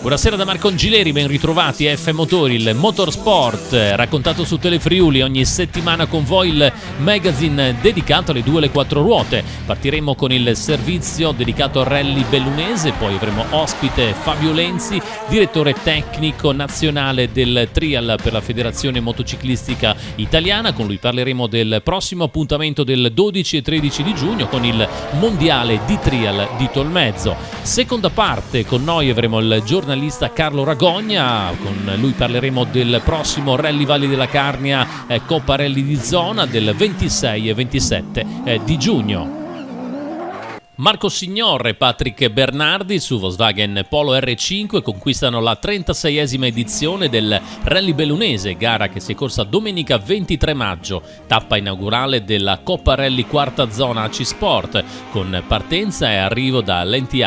Buonasera da Marco Angileri, ben ritrovati a F Motori, il motorsport raccontato su Telefriuli ogni settimana con voi, il magazine dedicato alle 2 e alle 4 ruote. Partiremo con il servizio dedicato al rally bellunese, poi avremo ospite Fabio Lenzi, direttore tecnico nazionale del trial per la Federazione Motociclistica Italiana. Con lui parleremo del prossimo appuntamento del 12 e 13 di giugno con il mondiale di trial di Tolmezzo. Seconda parte, con noi avremo il giornalista Carlo Ragogna, con lui parleremo del prossimo Rally Valli della Carnia, Coppa Rally di zona del 26 e 27 di giugno. Marco Signor e Patrick Bernardi su Volkswagen Polo R5 conquistano la 36esima edizione del Rally Bellunese, gara che si è corsa domenica 23 maggio, tappa inaugurale della Coppa Rally quarta zona AC Sport, con partenza e arrivo da Lenti.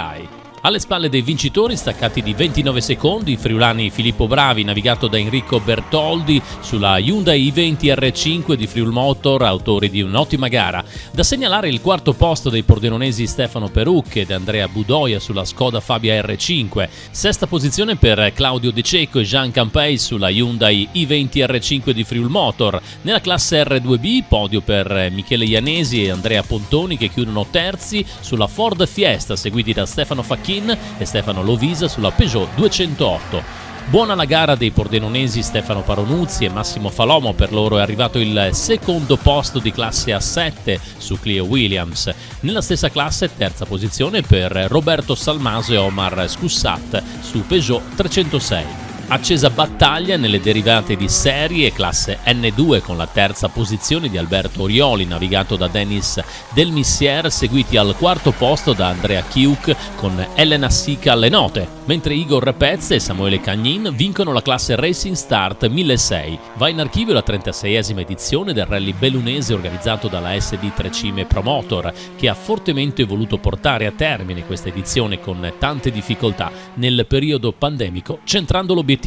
Alle spalle dei vincitori, staccati di 29 secondi, i friulani Filippo Bravi, navigato da Enrico Bertoldi sulla Hyundai i20 R5 di Friul Motor, autori di un'ottima gara. Da segnalare il quarto posto dei pordenonesi Stefano Perucche ed Andrea Budoia sulla Skoda Fabia R5. Sesta posizione per Claudio De Cecco e Jean Campei sulla Hyundai i20 R5 di Friul Motor. Nella classe R2B, podio per Michele Ianesi e Andrea Pontoni, che chiudono terzi sulla Ford Fiesta, seguiti da Stefano Facchini e Stefano Lovisa sulla Peugeot 208. Buona la gara dei pordenonesi Stefano Paronuzzi e Massimo Falomo, per loro è arrivato il secondo posto di classe A7 su Clio Williams. Nella stessa classe terza posizione per Roberto Salmaso e Omar Scussat su Peugeot 306. Accesa battaglia nelle derivate di serie classe N2 con la terza posizione di Alberto Orioli, navigato da Denis Del Missier, seguiti al quarto posto da Andrea Chiuc con Elena Sica alle note, mentre Igor Pez e Samuele Cagnin vincono la classe Racing Start 1600. Va in archivio la 36esima edizione del rally bellunese organizzato dalla SD Trecime Promotor, che ha fortemente voluto portare a termine questa edizione con tante difficoltà nel periodo pandemico, centrando l'obiettivo.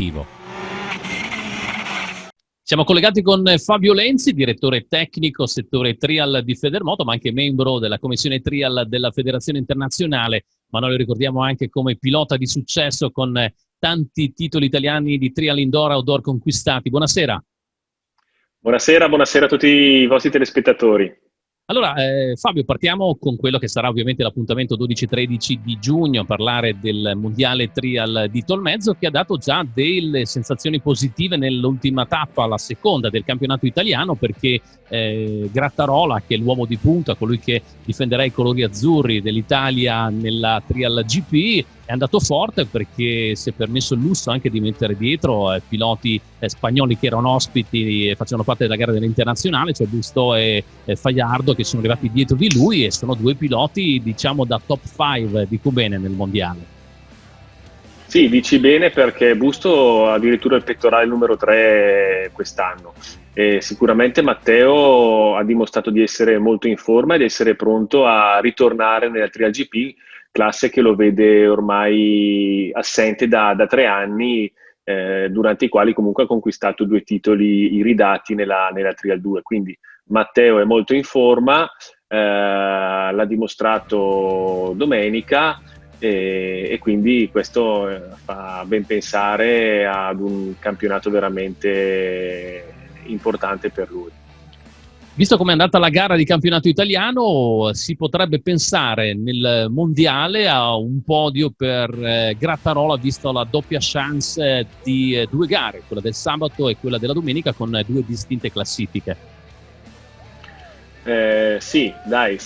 Siamo collegati con Fabio Lenzi, direttore tecnico settore trial di Federmoto, ma anche membro della commissione trial della Federazione Internazionale, ma noi lo ricordiamo anche come pilota di successo con tanti titoli italiani di trial indoor e outdoor conquistati. Buonasera. Buonasera a tutti i vostri telespettatori. Allora, Fabio, partiamo con quello che sarà ovviamente l'appuntamento 12-13 di giugno, a parlare del mondiale trial di Tolmezzo, che ha dato già delle sensazioni positive nell'ultima tappa, la seconda del campionato italiano, perché Grattarola, che è l'uomo di punta, colui che difenderà i colori azzurri dell'Italia nella Trial GP, è andato forte perché si è permesso il lusso anche di mettere dietro piloti spagnoli che erano ospiti e facevano parte della gara dell'internazionale, cioè Busto e Fajardo, che sono arrivati dietro di lui e sono due piloti, diciamo, da top 5, dico bene, nel mondiale. Sì, dici bene, perché Busto ha addirittura il pettorale numero 3 quest'anno. E sicuramente Matteo ha dimostrato di essere molto in forma ed essere pronto a ritornare nella Trial GP, classe che lo vede ormai assente da 3 anni, durante i quali comunque ha conquistato 2 titoli iridati nella Trial 2. Quindi Matteo è molto in forma, l'ha dimostrato domenica, e quindi questo fa ben pensare ad un campionato veramente importante per lui. Visto come è andata la gara di campionato italiano, si potrebbe pensare nel mondiale a un podio per Grattarola, visto la doppia chance di 2 gare, quella del sabato e quella della domenica, con 2 distinte classifiche. Sì, dai,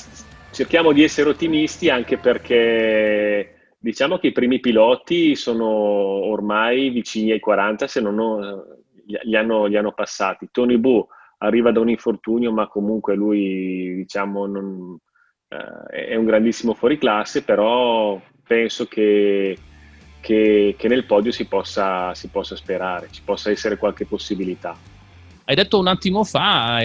cerchiamo di essere ottimisti, anche perché diciamo che i primi piloti sono ormai vicini ai 40, se non li hanno passati. Tony Bou arriva da un infortunio, ma comunque lui, diciamo, è un grandissimo fuoriclasse, però penso che nel podio si possa sperare, ci possa essere qualche possibilità. Hai detto un attimo fa,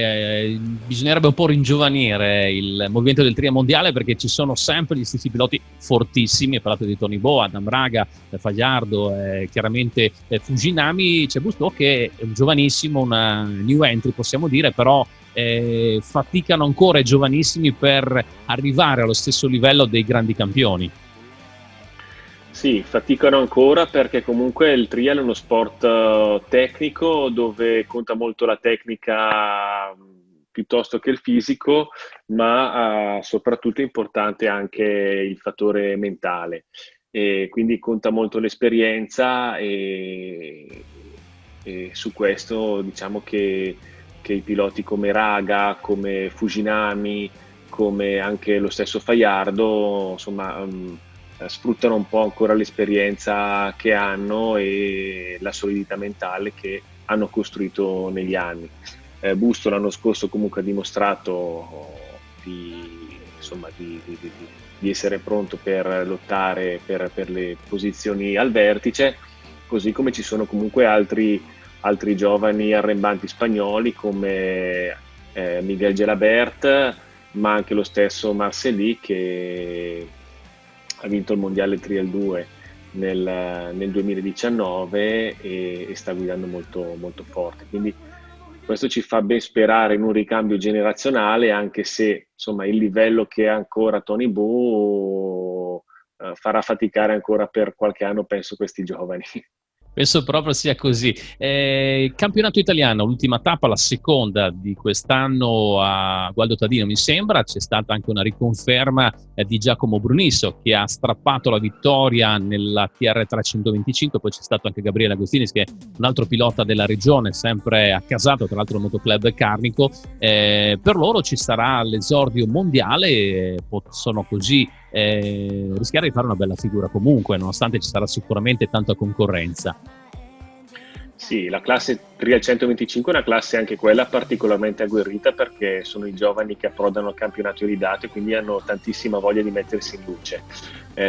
bisognerebbe un po' ringiovanire il movimento del trial mondiale, perché ci sono sempre gli stessi piloti fortissimi. Hai parlato di Tony Bou, Adam Braga, Fajardo, chiaramente Fujinami. C'è Busto che è un giovanissimo, una new entry possiamo dire, però faticano ancora i giovanissimi per arrivare allo stesso livello dei grandi campioni. Sì, faticano ancora perché comunque il trial è uno sport tecnico dove conta molto la tecnica piuttosto che il fisico, ma soprattutto è importante anche il fattore mentale. E quindi conta molto l'esperienza e su questo diciamo che i piloti come Raga, come Fujinami, come anche lo stesso Faiardo, insomma, sfruttano un po' ancora l'esperienza che hanno e la solidità mentale che hanno costruito negli anni. Busto l'anno scorso comunque ha dimostrato insomma, di essere pronto per lottare per le posizioni al vertice, così come ci sono comunque altri giovani arrembanti spagnoli come Miguel Gelabert, ma anche lo stesso Marcelli che ha vinto il mondiale Trial 2 nel 2019 e sta guidando molto, molto forte. Quindi questo ci fa ben sperare in un ricambio generazionale, anche se insomma il livello che ha ancora Tony Bow farà faticare ancora per qualche anno, penso, questi giovani. Penso proprio sia così. Campionato italiano, l'ultima tappa, la seconda di quest'anno a Gualdo Tadino, mi sembra. C'è stata anche una riconferma di Giacomo Brunisso che ha strappato la vittoria nella TR 325. Poi c'è stato anche Gabriele Agostinis, che è un altro pilota della regione, sempre accasato, tra l'altro al Motoclub Carnico. Per loro ci sarà l'esordio mondiale e possono così rischiare di fare una bella figura comunque, nonostante ci sarà sicuramente tanta concorrenza. Sì, la classe Trial 125 è una classe anche quella particolarmente agguerrita perché sono i giovani che approdano al campionato iridato e quindi hanno tantissima voglia di mettersi in luce.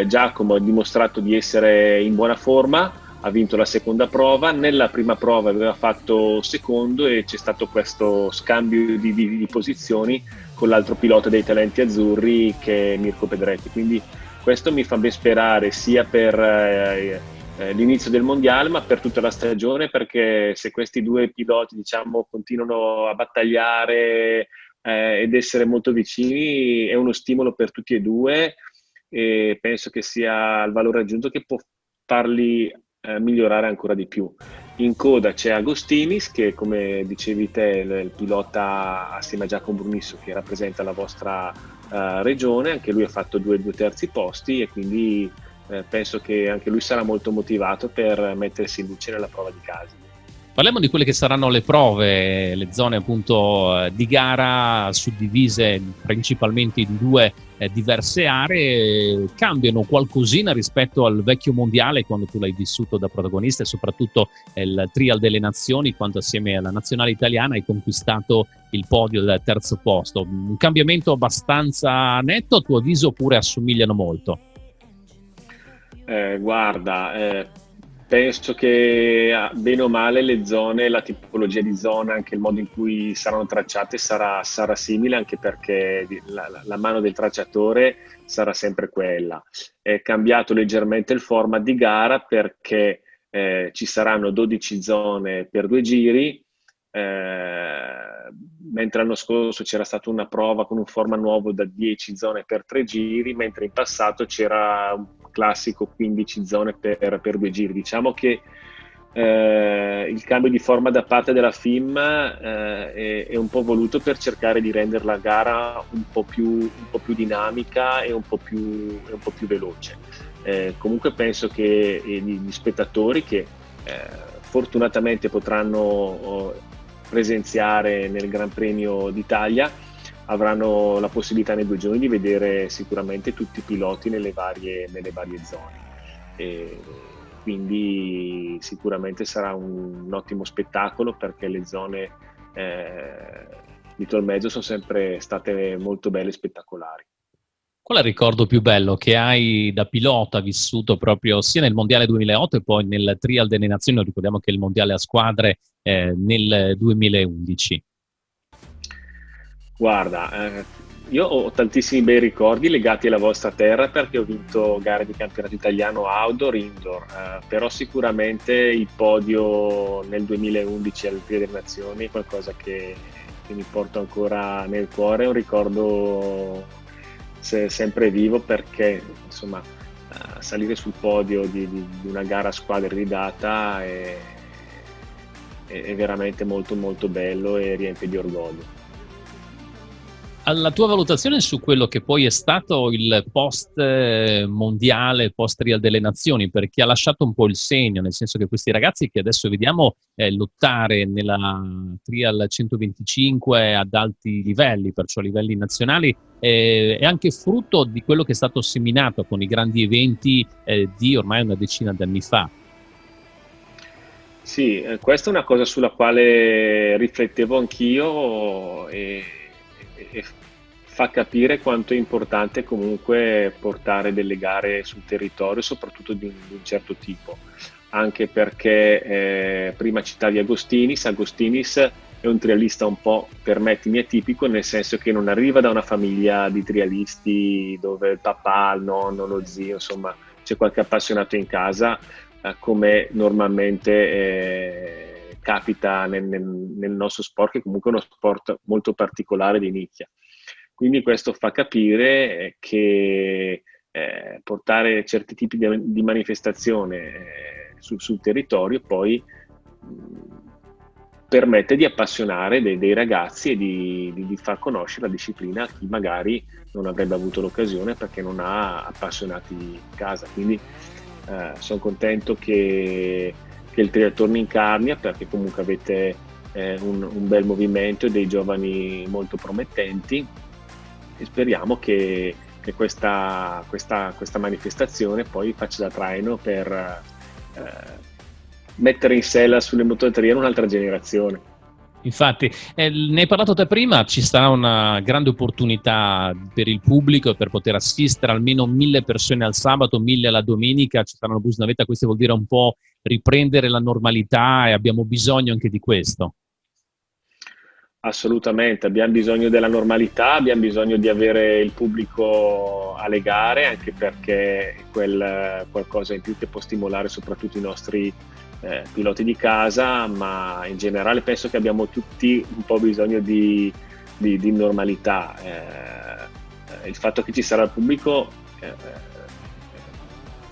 Giacomo ha dimostrato di essere in buona forma, ha vinto la seconda prova, nella prima prova aveva fatto secondo e c'è stato questo scambio di posizioni con l'altro pilota dei talenti azzurri che è Mirko Pedretti, quindi questo mi fa ben sperare sia per l'inizio del mondiale ma per tutta la stagione, perché se questi due piloti diciamo continuano a battagliare ed essere molto vicini è uno stimolo per tutti e due e penso che sia il valore aggiunto che può farli migliorare ancora di più. In coda c'è Agostinis che, come dicevi te, il pilota assieme a Giacomo Brunisso che rappresenta la vostra regione, anche lui ha fatto due terzi posti e quindi penso che anche lui sarà molto motivato per mettersi in luce nella prova di casa. Parliamo di quelle che saranno le prove, le zone appunto di gara suddivise principalmente in due diverse aree. Cambiano qualcosina rispetto al vecchio mondiale quando tu l'hai vissuto da protagonista e soprattutto il Trial delle Nazioni, quando assieme alla nazionale italiana hai conquistato il podio del terzo posto. Un cambiamento abbastanza netto a tuo avviso oppure assomigliano molto? Guarda, penso che bene o male le zone, la tipologia di zona, anche il modo in cui saranno tracciate sarà simile, anche perché la mano del tracciatore sarà sempre quella. È cambiato leggermente il format di gara perché ci saranno 12 zone per 2 giri, mentre l'anno scorso c'era stata una prova con un format nuovo da 10 zone per 3 giri, mentre in passato c'era un classico 15 zone per 2 giri. Diciamo che il cambio di forma da parte della FIM è un po' voluto per cercare di rendere la gara un po' più dinamica e un po' più veloce. Comunque penso che gli spettatori che fortunatamente potranno presenziare nel Gran Premio d'Italia avranno la possibilità nei 2 giorni di vedere sicuramente tutti i piloti nelle varie zone. Quindi sicuramente sarà un ottimo spettacolo perché le zone di Tolmezzo sono sempre state molto belle e spettacolari. Qual è il ricordo più bello che hai da pilota vissuto proprio sia nel Mondiale 2008 e poi nel Trial delle Nazioni? Ricordiamo che il Mondiale a squadre nel 2011. Guarda, io ho tantissimi bei ricordi legati alla vostra terra perché ho vinto gare di campionato italiano outdoor, indoor, però sicuramente il podio nel 2011 al Trial delle Nazioni è qualcosa che mi porto ancora nel cuore, è un ricordo sempre vivo perché insomma salire sul podio di una gara a squadre ridata è veramente molto molto bello e riempie di orgoglio. Alla tua valutazione su quello che poi è stato il post mondiale, post Trial delle Nazioni, perché ha lasciato un po' il segno, nel senso che questi ragazzi che adesso vediamo lottare nella Trial 125 ad alti livelli, perciò a livelli nazionali, è anche frutto di quello che è stato seminato con i grandi eventi di ormai una decina di anni fa. Sì, questa è una cosa sulla quale riflettevo anch'io e fa capire quanto è importante comunque portare delle gare sul territorio, soprattutto di un certo tipo, anche perché prima citavi Agostinis. Agostinis è un trialista un po', permettimi, atipico, nel senso che non arriva da una famiglia di trialisti dove il papà, il nonno, lo zio, insomma, c'è qualche appassionato in casa, come normalmente capita nel nostro sport, che comunque è uno sport molto particolare di nicchia. Quindi questo fa capire che portare certi tipi di manifestazione sul territorio poi permette di appassionare dei ragazzi e di far conoscere la disciplina a chi magari non avrebbe avuto l'occasione perché non ha appassionati in casa. Quindi sono contento che il trial torni in Carnia, perché comunque avete un bel movimento e dei giovani molto promettenti, e speriamo che questa manifestazione poi faccia da traino per mettere in sella sulle motorie un'altra generazione. Infatti, ne hai parlato te prima, ci sarà una grande opportunità per il pubblico per poter assistere almeno 1000 persone al sabato, 1000 alla domenica, ci saranno bus navetta, questo vuol dire un po' riprendere la normalità e abbiamo bisogno anche di questo. Assolutamente, abbiamo bisogno della normalità, abbiamo bisogno di avere il pubblico alle gare, anche perché è qualcosa in più che può stimolare soprattutto i nostri piloti di casa, ma in generale penso che abbiamo tutti un po' bisogno di normalità. Il fatto che ci sarà il pubblico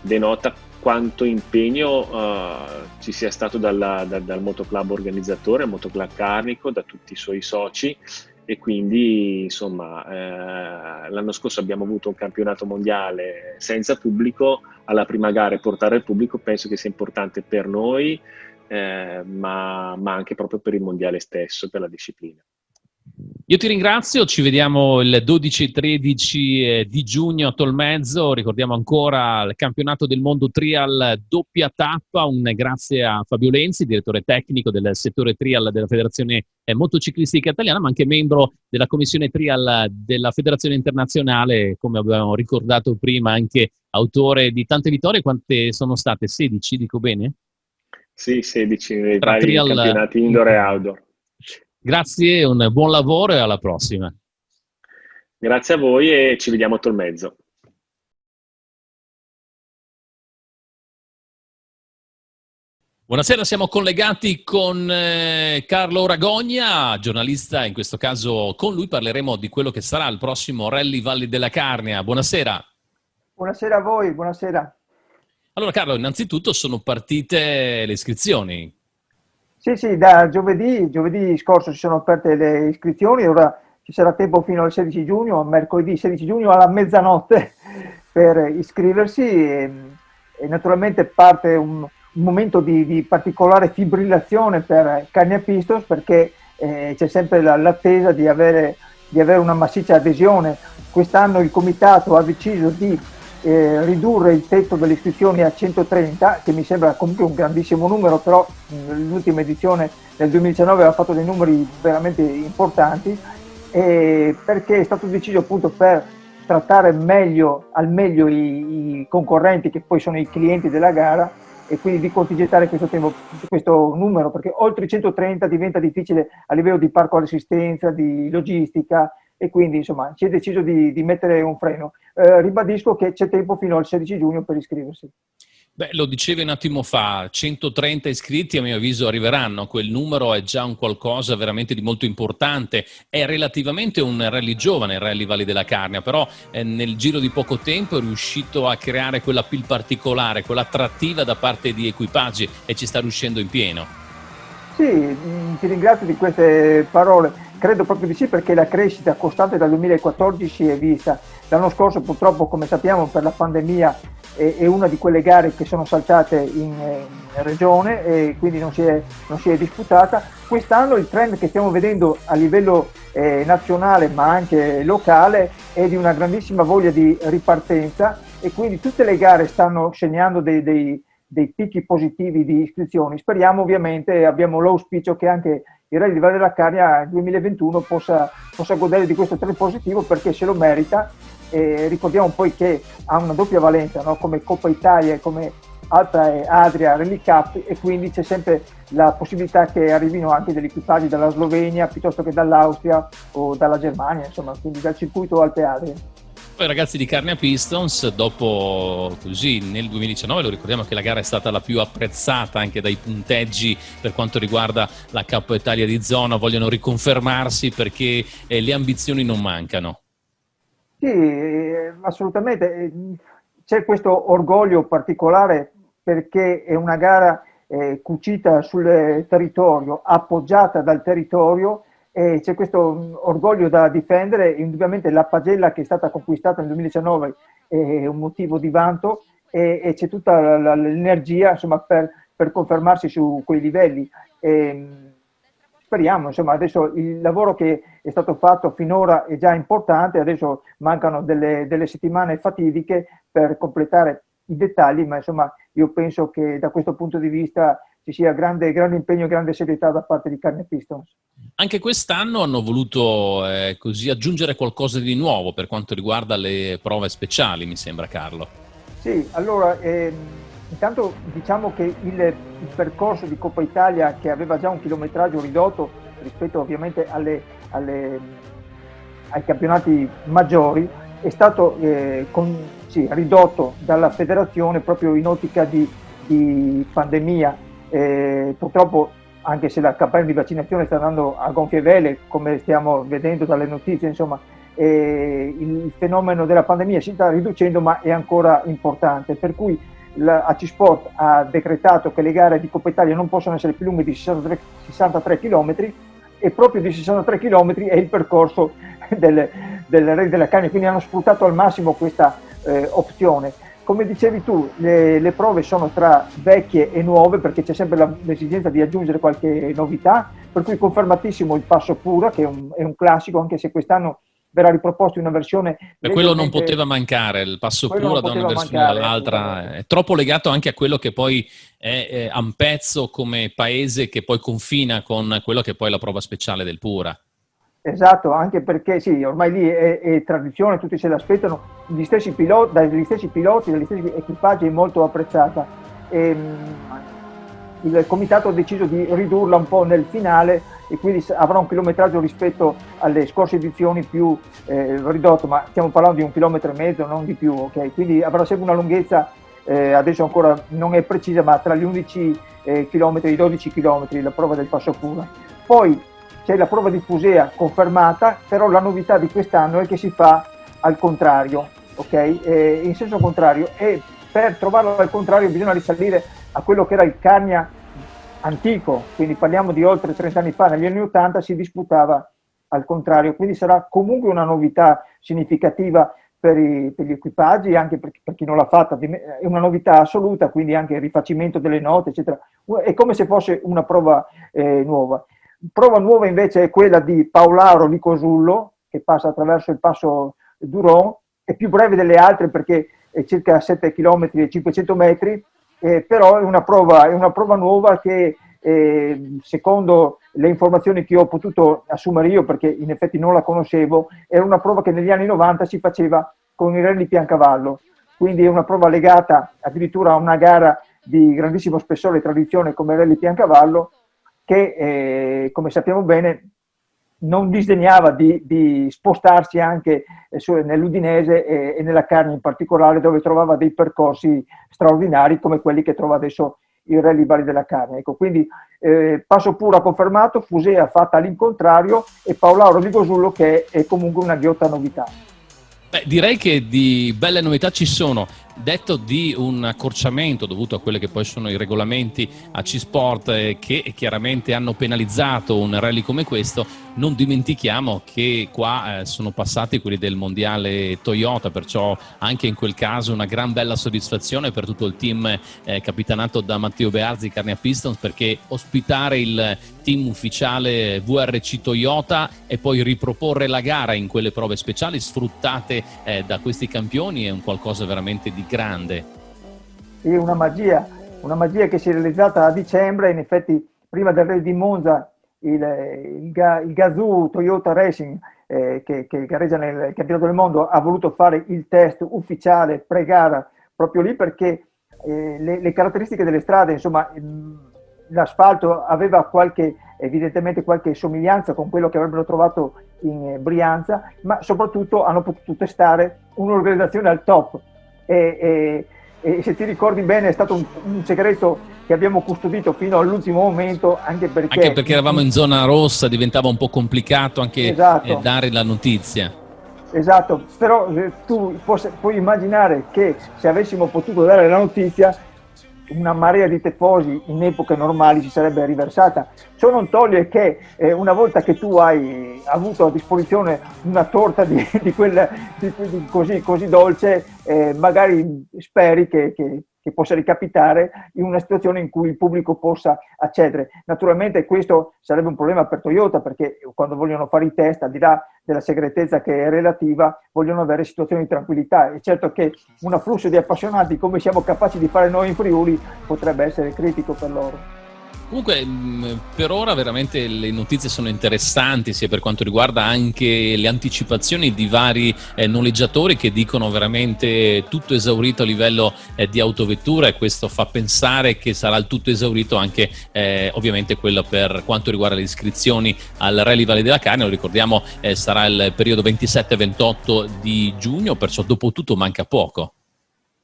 denota quanto impegno ci sia stato dal motoclub organizzatore, il motoclub Carnico, da tutti i suoi soci, e quindi insomma l'anno scorso abbiamo avuto un campionato mondiale senza pubblico. Alla prima gara portare il pubblico penso che sia importante per noi, ma anche proprio per il mondiale stesso, per la disciplina. Io ti ringrazio, ci vediamo il 12 e 13 di giugno a Tolmezzo, ricordiamo ancora il campionato del mondo trial doppia tappa, un grazie a Fabio Lenzi, direttore tecnico del settore trial della Federazione Motociclistica Italiana, ma anche membro della commissione trial della Federazione Internazionale, come abbiamo ricordato prima, anche autore di tante vittorie. Quante sono state? 16, dico bene? Sì, 16 nei Tra vari trial campionati indoor e outdoor. Grazie, un buon lavoro e alla prossima. Grazie a voi e ci vediamo a Tolmezzo. Buonasera, siamo collegati con Carlo Ragogna, giornalista, in questo caso con lui parleremo di quello che sarà il prossimo Rally Valli della Carnia. Buonasera. Buonasera a voi, buonasera. Allora Carlo, innanzitutto sono partite le iscrizioni. Sì, da giovedì scorso si sono aperte le iscrizioni, ora ci sarà tempo fino al 16 giugno, mercoledì 16 giugno alla mezzanotte per iscriversi e naturalmente parte un momento di particolare fibrillazione per Carnia Pistols, perché c'è sempre l'attesa di avere una massiccia adesione. Quest'anno il comitato ha deciso di ridurre il tetto delle iscrizioni a 130, che mi sembra comunque un grandissimo numero, però l'ultima edizione del 2019 aveva fatto dei numeri veramente importanti, perché è stato deciso appunto per trattare al meglio i concorrenti, che poi sono i clienti della gara, e quindi di contingentare questo numero, perché oltre i 130 diventa difficile a livello di parco all'assistenza, di logistica, e quindi insomma si è deciso di mettere un freno. Ribadisco che c'è tempo fino al 16 giugno per iscriversi. Beh, lo dicevi un attimo fa, 130 iscritti a mio avviso arriveranno, quel numero è già un qualcosa veramente di molto importante, è relativamente un rally giovane, il Rally Valli della Carnia, però nel giro di poco tempo è riuscito a creare quella pill particolare, quella attrattiva da parte di equipaggi e ci sta riuscendo in pieno. Sì, ti ringrazio di queste parole. Credo proprio di sì, perché la crescita costante dal 2014 è vista. L'anno scorso purtroppo, come sappiamo, per la pandemia è una di quelle gare che sono saltate in regione e quindi non si è disputata. Quest'anno il trend che stiamo vedendo a livello nazionale ma anche locale è di una grandissima voglia di ripartenza, e quindi tutte le gare stanno segnando dei picchi positivi di iscrizioni. Speriamo, ovviamente, abbiamo l'auspicio che anche il Rally di Valle della Carnia nel 2021 possa godere di questo trend positivo, perché se lo merita. Ricordiamo poi che ha una doppia valenza, no? Come Coppa Italia e come Alta e Adria Rally Cup, e quindi c'è sempre la possibilità che arrivino anche degli equipaggi dalla Slovenia piuttosto che dall'Austria o dalla Germania, insomma, quindi dal circuito Alte Adria. Poi ragazzi di Carnia Pistons, dopo così nel 2019, lo ricordiamo che la gara è stata la più apprezzata anche dai punteggi per quanto riguarda la Coppa Italia di zona, vogliono riconfermarsi perché le ambizioni non mancano. Sì, assolutamente. C'è questo orgoglio particolare perché è una gara cucita sul territorio, appoggiata dal territorio, e c'è questo orgoglio da difendere. Indubbiamente la pagella che è stata conquistata nel 2019 è un motivo di vanto, e c'è tutta l'energia, insomma, per confermarsi su quei livelli. Speriamo, insomma, adesso il lavoro che è stato fatto finora è già importante, adesso mancano delle settimane fatidiche per completare i dettagli, ma insomma io penso che da questo punto di vista ci sia grande impegno e grande serietà da parte di Carnia Pistons. Anche quest'anno hanno voluto così aggiungere qualcosa di nuovo per quanto riguarda le prove speciali, mi sembra, Carlo. Sì, allora, intanto diciamo che il percorso di Coppa Italia, che aveva già un chilometraggio ridotto rispetto ovviamente ai campionati maggiori, è stato ridotto dalla federazione proprio in ottica di pandemia. Purtroppo, anche se la campagna di vaccinazione sta andando a gonfie vele, come stiamo vedendo dalle notizie, insomma, il fenomeno della pandemia si sta riducendo, ma è ancora importante, per cui la AC-Sport ha decretato che le gare di Coppa Italia non possono essere più lunghe di 63 km, e proprio di 63 km è il percorso del Rally della Carnia, quindi hanno sfruttato al massimo questa opzione. Come dicevi tu, le prove sono tra vecchie e nuove, perché c'è sempre l'esigenza di aggiungere qualche novità, per cui confermatissimo il Passo Pura, che è un classico, anche se quest'anno verrà riproposto in una versione... Per quello non poteva mancare, il Passo Pura da una versione all'altra, è troppo legato anche a quello che poi è Ampezzo come paese, che poi confina con quello che poi è la prova speciale del Pura. Esatto, anche perché sì, ormai lì è tradizione, tutti se l'aspettano, dagli stessi piloti, dagli stessi equipaggi, è molto apprezzata. Il comitato ha deciso di ridurla un po' nel finale, e quindi avrà un chilometraggio rispetto alle scorse edizioni più ridotto, ma stiamo parlando di 1,5 km, non di più, ok? Quindi avrà sempre una lunghezza, adesso ancora non è precisa, ma tra gli 11 km e i 12 km, la prova del Passo Pura. Poi c'è la prova di Fusea confermata, però la novità di quest'anno è che si fa al contrario, ok? In senso contrario, e per trovarlo al contrario bisogna risalire a quello che era il Carnia antico, quindi parliamo di oltre 30 anni fa, negli anni 80 si disputava al contrario, quindi sarà comunque una novità significativa per gli equipaggi, anche per chi non l'ha fatta, è una novità assoluta, quindi anche il rifacimento delle note, eccetera, è come se fosse una prova nuova. Prova nuova invece è quella di Paolaro di Cosullo, che passa attraverso il passo Duron, è più breve delle altre perché è circa 7 km e 500 metri, però è una prova nuova che secondo le informazioni che ho potuto assumere io, perché in effetti non la conoscevo, era una prova che negli anni 90 si faceva con i rally Piancavallo, quindi è una prova legata addirittura a una gara di grandissimo spessore e tradizione come Rally Piancavallo, che come sappiamo bene non disdegnava di spostarsi anche nell'Udinese e nella Carnia in particolare, dove trovava dei percorsi straordinari come quelli che trova adesso il Rally Valle della Carnia. Ecco, quindi Passo Puro ha confermato, Fusea fatta all'incontrario e Paolauro di Gosullo che è comunque una ghiotta novità. Beh, direi che di belle novità ci sono. Detto di un accorciamento dovuto a quelli che poi sono i regolamenti a C-Sport che chiaramente hanno penalizzato un rally come questo, non dimentichiamo che qua sono passati quelli del mondiale Toyota, perciò anche in quel caso una gran bella soddisfazione per tutto il team capitanato da Matteo Bearzi, Carnia Pistons, perché ospitare il team ufficiale VRC Toyota e poi riproporre la gara in quelle prove speciali sfruttate da questi campioni è un qualcosa veramente di grande. Sì, una magia che si è realizzata a dicembre. In effetti prima del Rally di Monza il Gazoo Toyota Racing che gareggia nel campionato del mondo ha voluto fare il test ufficiale pre-gara proprio lì perché le caratteristiche delle strade, insomma, l'asfalto aveva evidentemente qualche somiglianza con quello che avrebbero trovato in Brianza, ma soprattutto hanno potuto testare un'organizzazione al top. E se ti ricordi bene è stato un segreto che abbiamo custodito fino all'ultimo momento, anche perché eravamo in zona rossa, diventava un po' complicato anche esatto, dare la notizia. Esatto, però tu puoi immaginare che se avessimo potuto dare la notizia una marea di tifosi in epoche normali si sarebbe riversata. Ciò non toglie che una volta che tu hai avuto a disposizione una torta così dolce, magari speri che possa ricapitare in una situazione in cui il pubblico possa accedere. Naturalmente questo sarebbe un problema per Toyota, perché quando vogliono fare i test, al di là della segretezza che è relativa, vogliono avere situazioni di tranquillità. È certo che un afflusso di appassionati come siamo capaci di fare noi in Friuli potrebbe essere critico per loro. Comunque per ora veramente le notizie sono interessanti, sia per quanto riguarda anche le anticipazioni di vari noleggiatori che dicono veramente tutto esaurito a livello di autovettura, e questo fa pensare che sarà il tutto esaurito anche ovviamente quello per quanto riguarda le iscrizioni al Rally Valle della Carnia. Lo ricordiamo, sarà il periodo 27-28 di giugno, perciò dopo tutto manca poco.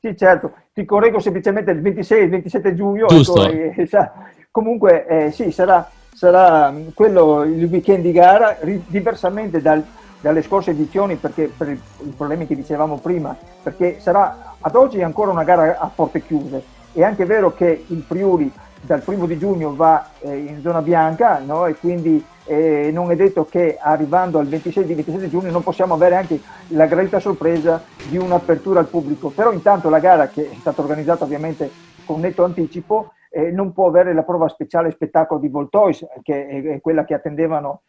Sì, certo, ti correggo semplicemente il 26 e il 27 giugno. Giusto. Ecco, comunque sì, sarà quello il weekend di gara, diversamente dalle scorse edizioni, perché per i problemi che dicevamo prima, perché sarà ad oggi ancora una gara a porte chiuse. È anche vero che il Friuli dal 1° di giugno va in zona bianca, no? E quindi non è detto che arrivando al 26-27 giugno non possiamo avere anche la gradita sorpresa di un'apertura al pubblico. Però intanto la gara, che è stata organizzata ovviamente con netto anticipo, non può avere la prova speciale spettacolo di Voltois, che è quella che attendevano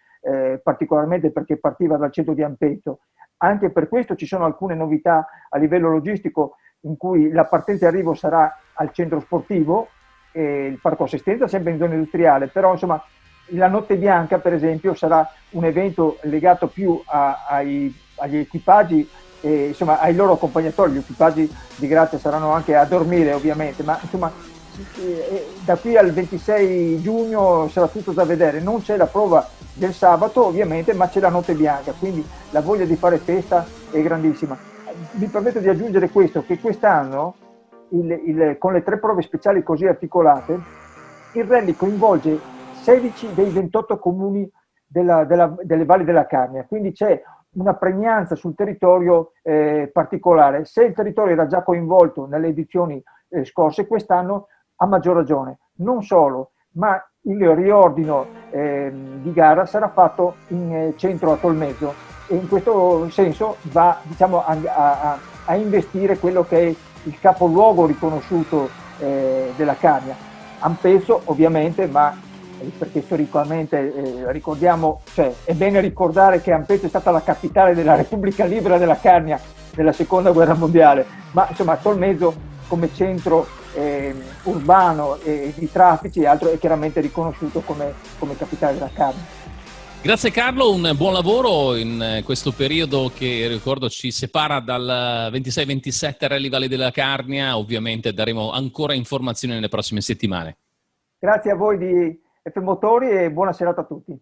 particolarmente perché partiva dal centro di Ampetto. Anche per questo ci sono alcune novità a livello logistico, in cui la partenza e arrivo sarà al centro sportivo, il parco assistenza sempre in zona industriale, però insomma la notte bianca per esempio sarà un evento legato più agli equipaggi, insomma ai loro accompagnatori. Gli equipaggi di grazia saranno anche a dormire ovviamente, ma insomma da qui al 26 giugno sarà tutto da vedere. Non c'è la prova del sabato ovviamente, ma c'è la notte bianca, quindi la voglia di fare festa è grandissima. Mi permetto di aggiungere questo, che quest'anno con le 3 prove speciali così articolate, il rally coinvolge 16 dei 28 comuni delle valli della Carnia, quindi c'è una pregnanza sul territorio particolare. Se il territorio era già coinvolto nelle edizioni scorse, quest'anno a maggior ragione. Non solo, ma il riordino di gara sarà fatto in centro a Tolmezzo, e in questo senso va, diciamo, a investire quello che è il capoluogo riconosciuto della Carnia. Ampezzo ovviamente, ma perché storicamente ricordiamo, cioè è bene ricordare che Ampezzo è stata la capitale della Repubblica Libera della Carnia nella Seconda Guerra Mondiale, ma insomma Tolmezzo come centro urbano e di traffici e altro è chiaramente riconosciuto come capitale della Carnia. Grazie Carlo, un buon lavoro in questo periodo che, ricordo, ci separa dal 26-27 Rally Valle della Carnia. Ovviamente daremo ancora informazioni nelle prossime settimane. Grazie a voi di F Motori e buona serata a tutti.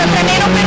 sempre meno